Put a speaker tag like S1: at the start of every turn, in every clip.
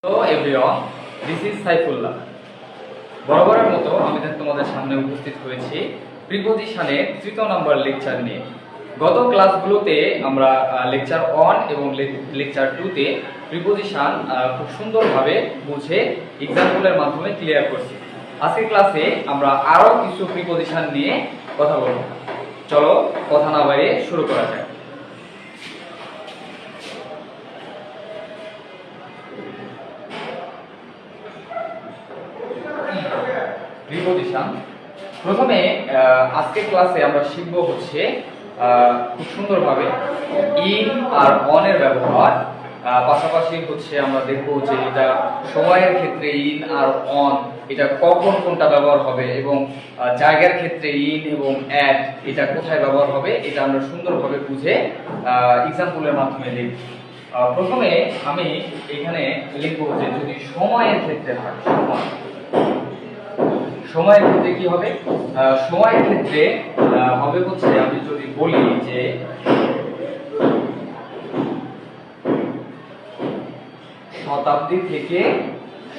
S1: Hello everyone, this is Saifullah. বরাবরের মতো আমি তোমাদের সামনে উপস্থিত হয়েছি প্রিপোজিশনের 3য় নম্বর লেকচার নিয়ে। গত ক্লাসগুলোতে আমরা লেকচার 1 এবং লেকচার 2-তে প্রিপোজিশন খুব সুন্দরভাবে বুঝে এক্সাম্পলের মাধ্যমে ক্লিয়ার করছি। আজকের ক্লাসে আমরা আরও কিছু প্রিপোজিশন নিয়ে কথা বলব। চলো কথা না বাড়িয়ে শুরু করা যাক। প্রিপোজিশন প্রথমে আজকের ক্লাসে আমরা শিখব হচ্ছে খুব সুন্দরভাবে ইন আর অন এর ব্যবহার। পাশাপাশি হচ্ছে আমরা দেখব যে এটা সময়ের ক্ষেত্রে ইন আর অন এটা কখন কোনটা ব্যবহার হবে, এবং জায়গার ক্ষেত্রে ইন এবং অ্যাট এটা কোথায় ব্যবহার হবে, এটা আমরা সুন্দরভাবে বুঝে এক্সাম্পলের মাধ্যমে লিখব। প্রথমে আমি এখানে লিখব যে যদি সময়ের ক্ষেত্রে হয়, সময়ের ক্ষেত্রে কি হবে? সময়ের ক্ষেত্রে হবে হচ্ছে আমি যদি বলি যে শতাব্দী থেকে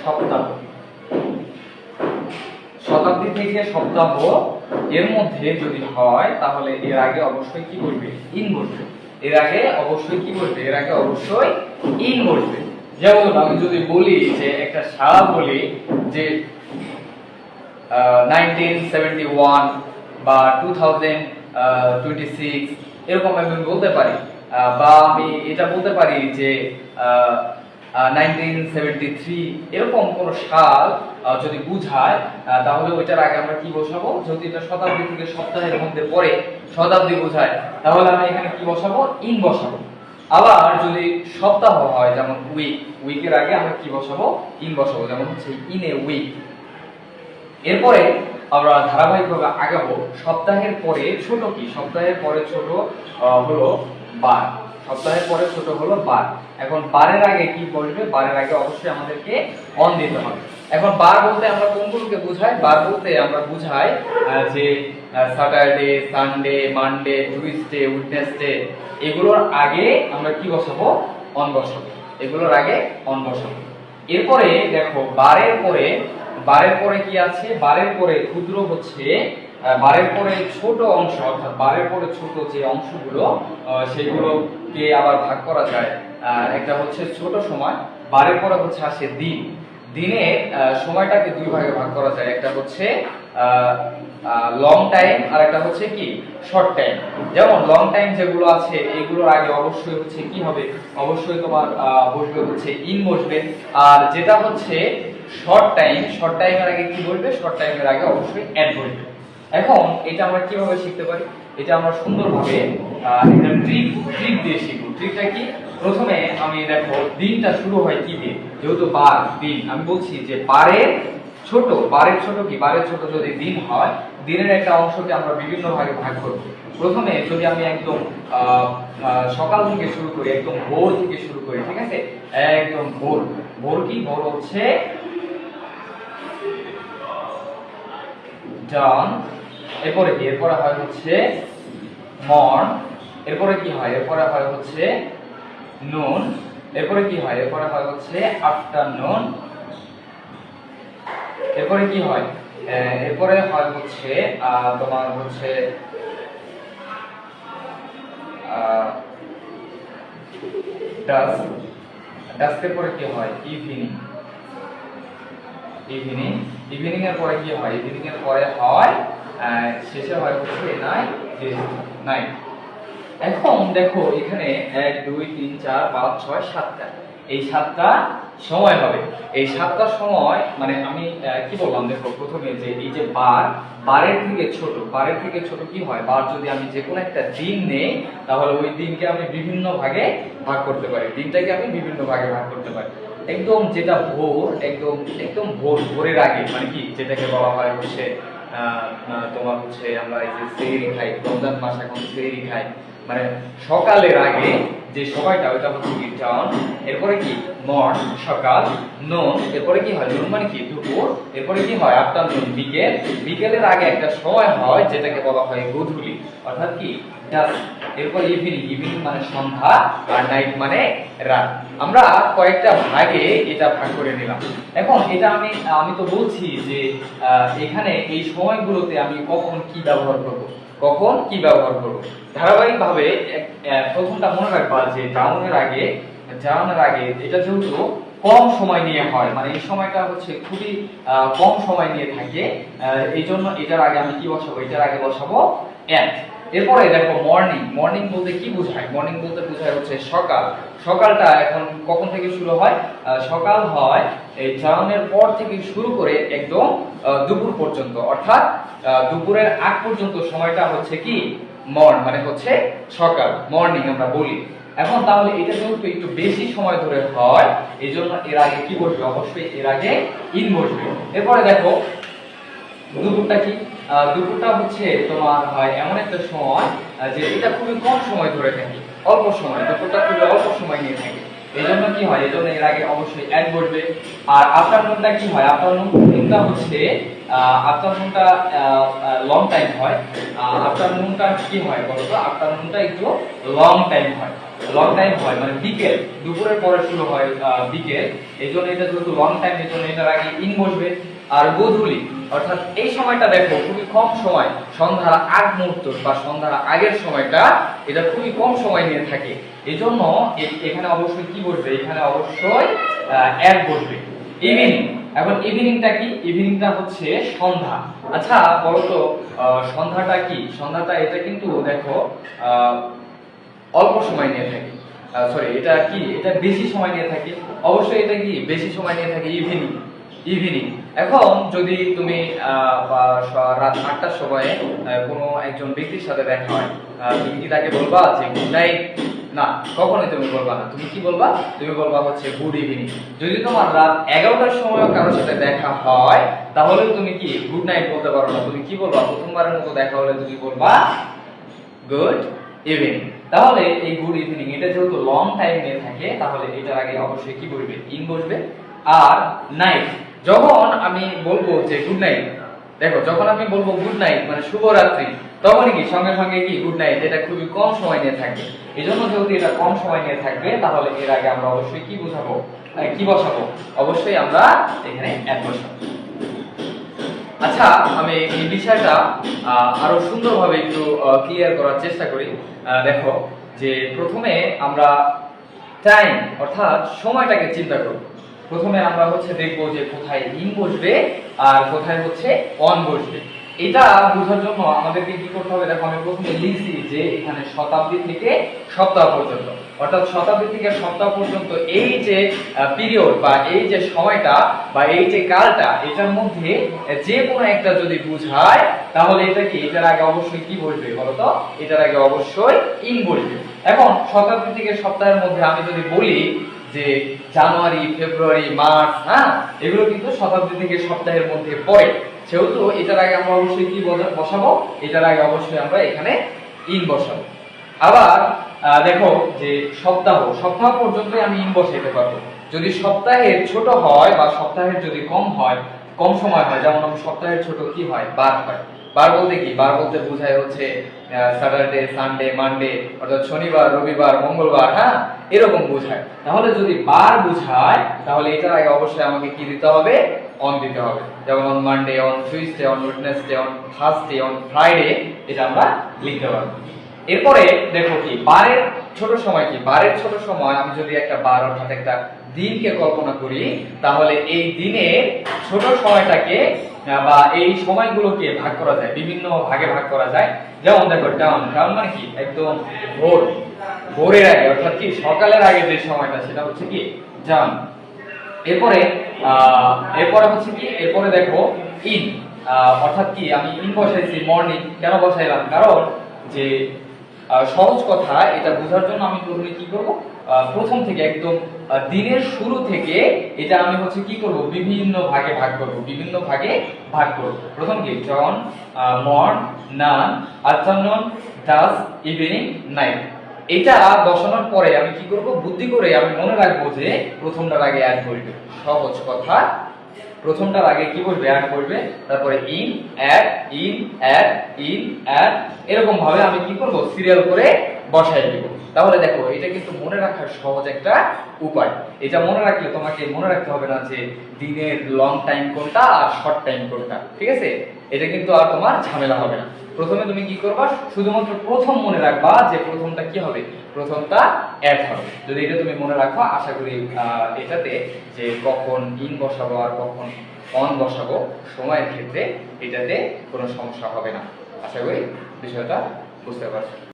S1: সপ্তাহ, শতাব্দী থেকে সপ্তাহ এর মধ্যে যদি হয় তাহলে এর আগে অবশ্যই কি বলবে? ইন বসবে। এর আগে অবশ্যই কি বলবে? এর আগে অবশ্যই ইন বসবে। যেমন আমি যদি বলি যে একটা সাল বলি যে 1971 বা 2026 এরকম আমি বলতে পারি, বা আমি এটা বলতে পারি যে 1973 এরকম কোন সাল যদি বুঝায় তাহলে ওইটার আগে আমরা কি বসাবো? যদি এটা শতাব্দী থেকে সপ্তাহের মধ্যে পড়ে শতাব্দী বোঝায় তাহলে আমি এখানে কি বসাবো? ইন বসাবো। আবার যদি সপ্তাহ হয় যেমন উইক, উইকের আগে আমরা কি বসাবো? ইন বসাবো। যেমন হচ্ছে ইন এ উইক। এরপরে আমরা ধারাবাহিকভাবে আগাবো। সপ্তাহের পরে ছোট কি? সপ্তাহের পরে ছোট হলো বার। সপ্তাহের পরে ছোট হলো বার। এখন বারের আগে কি বলবে? বারের আগে অবশ্যই আমাদেরকে অন দিতে হবে। এখন বার বলতে আমরা কোনগুলোকে বোঝাই? বার বলতে আমরা বুঝাই যে স্যাটারডে, সানডে, মানডে, টুইসডে, উইডনেসডে এগুলোর আগে আমরা কি বসাবো? অন বসাবো। এগুলোর আগে অন বসাবো। এরপরে দেখো বারের পরে কি আছে? বারের পরে ক্ষুদ্র হচ্ছে বারের পরে ছোট অংশ, অর্থাৎ বারের পরে ছোট যে অংশগুলো সেগুলোকে আবার ভাগ করা যায়। একটা হচ্ছে ছোট সময়, বারের পরে হচ্ছে আসে দিন। দিনের সময়টাকে দুই ভাগে ভাগ করা যায়। একটা হচ্ছে লং টাইম আর একটা হচ্ছে কি? Short time. যেমন লং টাইম যেগুলো আছে এগুলোর আগে অবশ্যই হচ্ছে কি হবে? অবশ্যই তোমার বসবে হচ্ছে ইন বসবে। আর যেটা হচ্ছে শর্ট টাইমের আগে কি বলবে? শর্ট টাইমের আগে অবশ্যই অ্যাড বলবে। এখন এটা আমরা কিভাবে শিখতে পারি? এটা আমরা সুন্দরভাবে একটা ট্রিক দিয়ে শিখব। ট্রিকটা কি? প্রথমে আমি দেখো দিনটা শুরু হয় কি দিয়ে? যেহেতু বার দিন, আমি বলছি যে বারের ছোট কি? বারের ছোট যদি দিন হয়, দিনের একটা অংশকে আমরা বিভিন্ন ভাগে ভাগ করব। প্রথমে যদি আমি একদম সকাল থেকে শুরু করি, একদম ভোর থেকে শুরু করি, ঠিক আছে? একদম ভোর কি? ভোর হচ্ছে ডান। এরপরে হয় হচ্ছে মর্ন। এরপরে কি হয়? এরপরে হয় হচ্ছে নুন। এরপরে কি হয়? এরপরে হয় হচ্ছে আফটারনুন। এরপরে কি হয়? এরপরে হয় হচ্ছে তোমার হচ্ছে ডাস্কের পরে কি হয়? ইভিনিং এর পরে কি হয়? ইভিনিং এর পরে হয় শেষে হয় হচ্ছে নাইট। এখন দেখো এখানে 1 2 3 4 5 6 7টা, এই 7টা সময় হবে। এই 7টা সময় মানে আমি কি বললাম? দেখো প্রথমে যে এই যে বারের থেকে ছোট কি হয়? বার যদি আমি যে কোনো একটা দিন নেই তাহলে ওই দিনকে আমি বিভিন্ন ভাগে ভাগ করতে পারি। দিনটাকে আমি বিভিন্ন ভাগে ভাগ করতে পারি। একদম যেটা ভোর, একদম ভোরের আগে মানে কি? যেটাকে বলা হয় হচ্ছে তোমার হচ্ছে আমরা এই যে সেহরি খাই, রমজান মাস এখন সেহরি খাই, মানে সকালের আগে যে সময়টা ওইটা হচ্ছে কি? ডাউন। এরপরে কি? মর্ন সকাল। নুন। এরপরে কি হয়? নুন মানে কি? দুপুর। এরপরে কি হয়? আফটারনুন বিকেল। বিকেলের আগে একটা সময় হয় যেটাকে বলা হয় গোধূলি। অর্থাৎ কি ডাস্ক। এরপর ইভিনিং, ইভিনিং মানে সন্ধ্যা, আর নাইট মানে রাত। আমরা কয়েকটা ভাগে এটা ভাগ করে নিলাম। এখন এটা আমি তো বলছি যে এখানে এই সময়গুলোতে আমি কখন কি ব্যবহার করব, কখন কি ব্যবহার করব। ধারাবাহিকভাবে প্রথমটা মনে রাখবা যে জানানোর আগে এটা যেহেতু কম সময় নিয়ে হয়, মানে এই সময়টা হচ্ছে খুবই কম সময় নিয়ে থাকে, এই জন্য এটার আগে আমি কি বসাবো, এটার আগে বসাবো এট। এরপরে দেখো মর্নিং, মর্নিং বলতে কি বোঝায়, মর্নিং বলতে বোঝায় হচ্ছে সকাল। সকালটা এখন কখন থেকে শুরু হয়, সকাল হয় এই জানানোর পর থেকে শুরু করে একদম দুপুর পর্যন্ত, অর্থাৎ দুপুরের আগ পর্যন্ত সময়টা হচ্ছে কি মানে হচ্ছে সকাল, মর্নিং আমরা বলি। এখন তাহলে এটা যেহেতু একটু বেশি সময় ধরে হয়, এই জন্য এর আগে কি বসবে, অবশ্যই এর আগে ইন বসবে। এরপরে দেখো দুপুরটা কি, দুপুরটা হচ্ছে তোমার হয় এমন একটা সময় যে এটা খুবই কম সময় ধরে থাকে, অল্প সময়, দুপুরটা খুবই অল্প সময় নিয়ে থাকে, এই জন্য কি হয়, এই জন্য এর আগে অবশ্যই অ্যাড বসবে। আর আফটারনুনটা কি হয়, আফটারনুনটা হচ্ছে আফটারনুনটা লং টাইম হয়। আফটারনুনটা কি হয় বলতো, আফটারনুনটা একটু লং টাইম হয়, লং টাইম হয় মানে বিকেল, দুপুরের পরে শুরু হয় বিকেল, এই জন্য এটা যেহেতু লং টাইম, এই জন্য এটার আগে ইন বসবে। আর গোধূলি, অর্থাৎ এই সময়টা দেখো খুবই কম সময়, সন্ধ্যার আগ মুহূর্ত বা সন্ধ্যার আগের সময়টা এটা খুবই কম সময় নিয়ে থাকে, এই জন্য এখানে অবশ্যই কি বসবে, এখানে অবশ্যই অ্যাড বসবে। ইভিনিং, এখন ইভিনিংটা কি, ইভিনিংটা হচ্ছে সন্ধ্যা। আচ্ছা বলো তো সন্ধ্যাটা কি, সন্ধ্যাটা এটা কিন্তু দেখো অল্প সময় নিয়ে থাকে, সরি এটা কি, এটা বেশি সময় নিয়ে থাকে, অবশ্যই এটা কি বেশি সময় নিয়ে থাকে, ইভিনিং, ইভিনিং। এখন যদি তুমি রাত 8টার সময় কোনো একজন ব্যক্তির সাথে দেখা হয়, তুমি কি তাকে বলবা যে গুড নাইট, না কখনোই তুমি বলবা না, তুমি কি বলবা, তুমি বলবা হচ্ছে গুড ইভিনিং। যদি তোমার রাত 11টার সময় কারোর সাথে দেখা হয়, তাহলে তুমি কি গুড নাইট বলতে পারো না, তুমি কি বলবা, প্রথমবারের মতো দেখা হলে তুমি বলবা গুড ইভিনিং। তাহলে এই গুড ইভিনিং এটা যেহেতু লং টাইম নিয়ে থাকে, তাহলে এটার আগে অবশ্যই কি বসবে, ইন বসবে। আর নাইট, যখন আমি বলবো যে গুড নাইট, দেখো যখন আমি বলবো গুড নাইট মানে শুভরাত্রি, তখন কি সঙ্গে সঙ্গে কি গুড নাইট এটা খুবই কম সময় নিয়ে থাকবে, এই জন্য যেহেতু এটা কম সময় নিয়ে থাকবে, তাহলে এর আগে আমরা অবশ্যই কি বোঝাবো, কি বসাবো, অবশ্যই আমরা এখানে অ্যাড বসাবো। আচ্ছা আমি এই বিষয়টা আরো সুন্দরভাবে একটু ক্লিয়ার করার চেষ্টা করি। দেখো যে প্রথমে আমরা টাইম অর্থাৎ সময়টাকে চিন্তা করব। প্রথমে আমরা হচ্ছে দেখবো যে কোথায় ইন বসবে আর কোথায় হচ্ছে অন বসবে। এটা বোঝার জন্য আমাদেরকে কি করতে হবে, দেখো আমি প্রথমে লিখছি যে এখানে শতাব্দী থেকে সপ্তাহ পর্যন্ত, অর্থাৎ শতাব্দী থেকে সপ্তাহ পর্যন্ত এই যে পিরিয়ড বা এই যে সময়টা বা এই যে কালটা, এটার মধ্যে যে কোনো একটা যদি বোঝায়, তাহলে এটা কি, এটার আগে অবশ্যই কি বসবে বলতো, এটার আগে অবশ্যই ইন বসবে। এখন শতাব্দী থেকে সপ্তাহের মধ্যে আমি যদি বলি যে জানুয়ারি, ফেব্রুয়ারি, মার্চ, হ্যাঁ এগুলো কিন্তু শতাব্দী থেকে সপ্তাহের মধ্যে পড়ে, সেহেতু এটার আগে আমরা অবশ্যই কি বসাবো, এটার আগে অবশ্যই আমরা এখানে ইন বসাবো। আবার দেখো যে সপ্তাহ, সপ্তাহ পর্যন্তই আমি ইন বসাইতে পারবো। যদি সপ্তাহের ছোট হয় বা সপ্তাহের যদি কম হয়, কম সময় হয়, যেমন সপ্তাহের ছোট কি হয়, বার হয়। বার বলতে কি, বার বলতে বোঝায় হচ্ছে স্যাটারডে, সানডে, মানডে, অর্থাৎ শনিবার, রবিবার, মঙ্গলবার, হ্যাঁ এরকম বোঝায়। তাহলে যদি বার বোঝায়, তাহলে এটার আগে অবশ্যই আমাকে কি দিতে হবে, অন দিতে হবে। যেমন on Monday, on Tuesday, on Wednesday, on Thursday, on Friday, এটা আমরা লিখতে পারবো। এরপরে দেখো কি বারের ছোট সময় কি, বারের ছোট সময় আমি যদি একটা বার অর্থাৎ একটা দিনকে কল্পনা করি, তাহলে এই দিনের ছোট সময়টাকে বা এই সময়গুলোকে ভাগ করা যায়, বিভিন্ন ভাগে ভাগ করা যায়। যেমন দেখো ডাউন, ডাউন মানে কি একদম ভোর, ভোরের আগে অর্থাৎ কি সকালের আগে যে সময়টা, সেটা হচ্ছে কি ডাউন। এরপরে হচ্ছে কি, এরপরে দেখো ইন, অর্থাৎ কি আমি ইন বসাইছি মর্নিং, কেন বসাইলাম, কারণ যে সহজ কথা এটা বোঝার জন্য আমি প্রথমে কি করব, প্রথম থেকে একদম দিনের শুরু থেকে এটা আমি হচ্ছে কি করব, বিভিন্ন ভাগে ভাগ করব, বিভিন্ন ভাগে ভাগ করব। প্রথম কি জন, মর্ন, নান, আফটারনুন, ডাস্ক, ইভিনিং, নাইট। এটা বসানোর পরে আমি কি করব, বুদ্ধি করে আমি মনে রাখবো যে প্রথমটার আগে অ্যাড করব। সহজ কথা প্রথমটার আগে কি বসবে, অ্যাড বসবে, তারপরে in add in add in add, এরকম ভাবে আমি কি করব, সিরিয়াল করে বসাই দিব। তাহলে দেখো এটা কিন্তু মনে রাখার সহজ একটা উপায়। এটা মনে রাখলে তোমাকে মনে রাখতে হবে না যে দিনের লং টাইম কোনটা আর শর্ট টাইম কোনটা, ঠিক আছে? এটা কিন্তু আর তোমার ঝামেলা হবে না। প্রথমে তুমি কি করবা, শুধুমাত্র প্রথম মনে রাখবা যে প্রথমটা কি হবে, প্রথমটা অ্যাড হবে। যদি এটা তুমি মনে রাখো, আশা করি এটাতে যে কখন ইন বসাবো আর কখন অন বসাবো সময়ের ক্ষেত্রে এটাতে কোনো সমস্যা হবে না। আশা করি বিষয়টা বুঝতে পারছো।